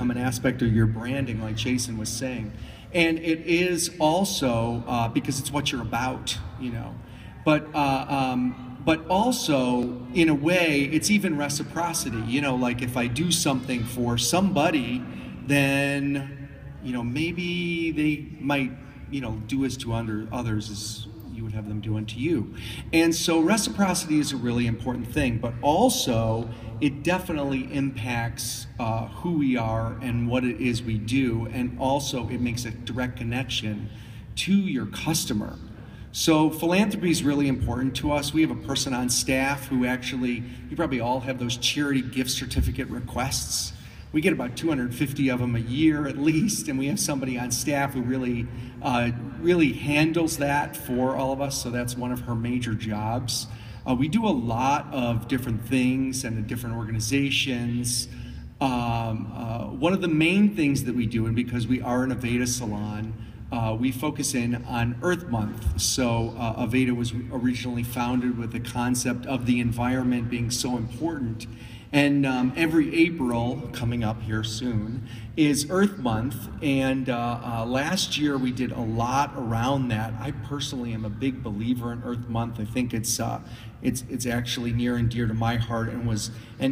become an aspect of your branding, like Jason was saying. And it is also because it's what you're about, you know. But also, in a way, it's even reciprocity. You know, like if I do something for somebody, then, you know, maybe they might, you know, do as to others as you would have them do unto you. And so reciprocity is a really important thing, but also it definitely impacts who we are and what it is we do, and also it makes a direct connection to your customer. So philanthropy is really important to us. We have a person on staff who actually, you probably all have those charity gift certificate requests. We get about 250 of them a year at least, and we have somebody on staff who really handles that for all of us, so that's one of her major jobs. We do a lot of different things and different organizations. One of the main things that we do, and because we are an Aveda salon, we focus in on Earth Month. So Aveda was originally founded with the concept of the environment being so important. And every April, coming up here soon, is Earth Month. And last year we did a lot around that. I personally am a big believer in Earth Month. I think it's actually near and dear to my heart, and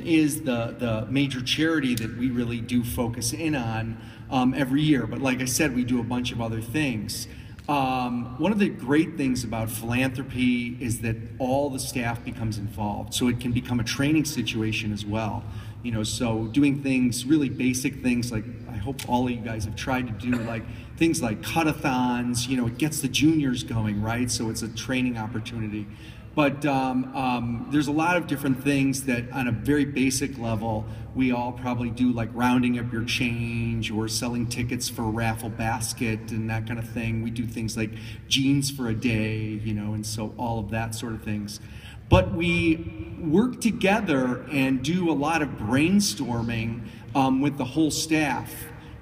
is the major charity that we really do focus in on every year. But like I said, we do a bunch of other things. One of the great things about philanthropy is that all the staff becomes involved, so it can become a training situation as well. You know, so doing things, really basic things like, I hope all of you guys have tried to do, like things like cut-a-thons, you know, it gets the juniors going, right? So it's a training opportunity. But there's a lot of different things that on a very basic level, we all probably do, like rounding up your change or selling tickets for a raffle basket and that kind of thing. We do things like jeans for a day, you know, and so all of that sort of things. But we work together and do a lot of brainstorming with the whole staff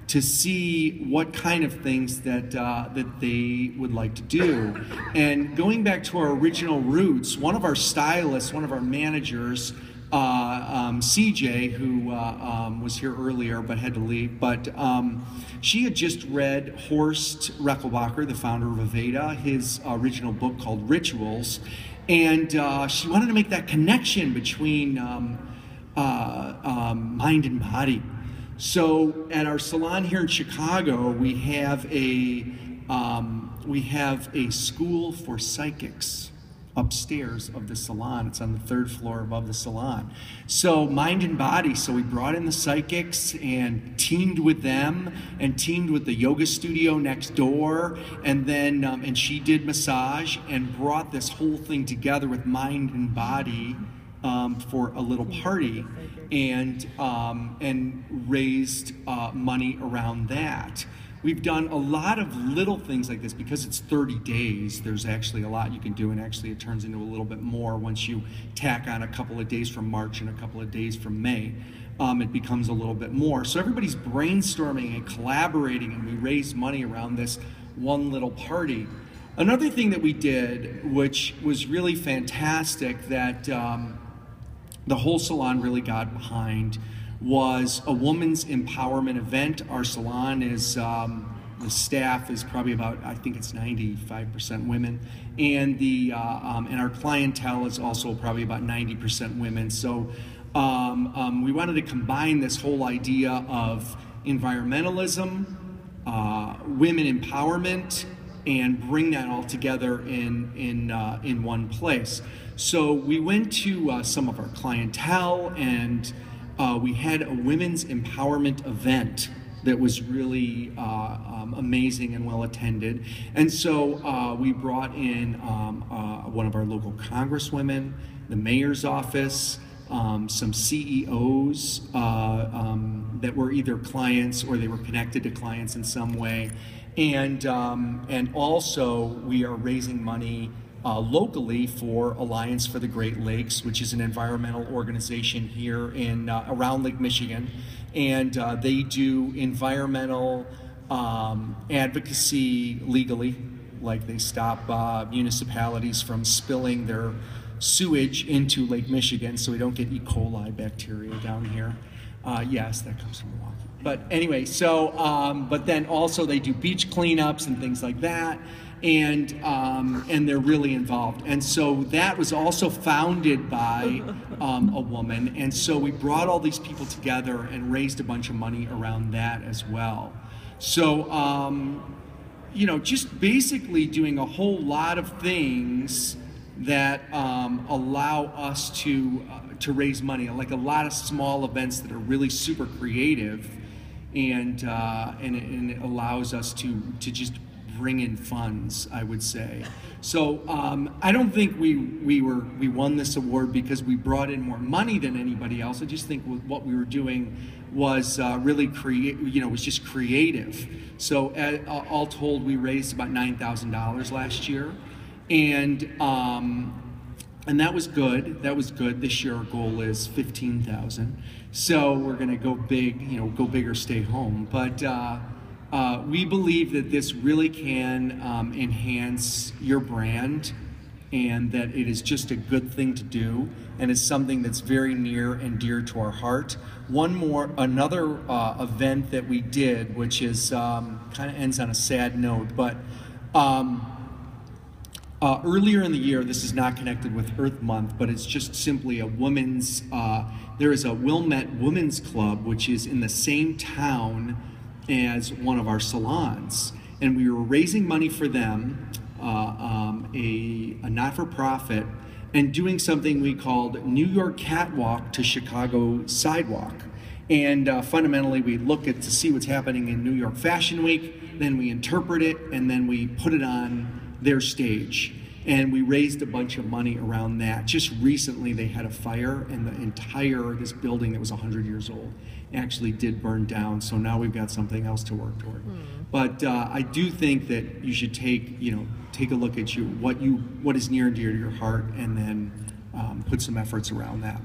to see what kind of things that they would like to do. And going back to our original roots, one of our stylists, one of our managers, CJ, who was here earlier but had to leave, but she had just read Horst Rechelbacher, the founder of Aveda, his original book called Rituals, and she wanted to make that connection between mind and body. So at our salon here in Chicago, we have a school for psychics upstairs of the salon. It's on the 3rd floor above the salon. So mind and body. So we brought in the psychics and teamed with them and teamed with the yoga studio next door, and then and she did massage and brought this whole thing together with mind and body for a little party, and raised money around that. We've done a lot of little things like this because it's 30 days. There's actually a lot you can do, and actually it turns into a little bit more once you tack on a couple of days from March and a couple of days from May. It becomes a little bit more. So everybody's brainstorming and collaborating, and we raise money around this one little party. Another thing that we did, which was really fantastic, that the whole salon really got behind, was a woman's empowerment event. Our salon is, the staff is probably about, I think it's 95% women, and and our clientele is also probably about 90% women. So we wanted to combine this whole idea of environmentalism, women empowerment, and bring that all together in one place. So we went to some of our clientele, and we had a women's empowerment event that was really amazing and well attended. And so we brought in one of our local congresswomen, the mayor's office, some CEOs that were either clients or they were connected to clients in some way. And also we are raising money locally for Alliance for the Great Lakes, which is an environmental organization here in around Lake Michigan, and they do environmental advocacy legally, like they stop municipalities from spilling their sewage into Lake Michigan so we don't get E. coli bacteria down here. Yes, that comes from Milwaukee. But anyway, so but then also they do beach cleanups and things like that, and they're really involved. And so that was also founded by a woman, and so we brought all these people together and raised a bunch of money around that as well. So you know, just basically doing a whole lot of things that allow us to raise money, like a lot of small events that are really super creative, and it allows us to just bring in funds, I would say. So I don't think we won this award because we brought in more money than anybody else. I just think what we were doing was really was just creative. So all told, we raised about $9,000 last year, and that was good. That was good. This year our goal is 15,000. So we're going to go big, go big or stay home. But we believe that this really can enhance your brand, and that it is just a good thing to do, and it's something that's very near and dear to our heart. Another event that we did, which is kind of ends on a sad note, but earlier in the year, this is not connected with Earth Month, but it's just simply a women's, there is a Wilmette Women's Club, which is in the same town as one of our salons. And we were raising money for them, a not-for-profit, and doing something we called New York Catwalk to Chicago Sidewalk. And fundamentally, we look to see what's happening in New York Fashion Week, then we interpret it, and then we put it on their stage. And we raised a bunch of money around that. Just recently they had a fire, and this building that was 100 years old actually did burn down. So now we've got something else to work toward. But I do think that you should take a look at what is near and dear to your heart, and then put some efforts around that.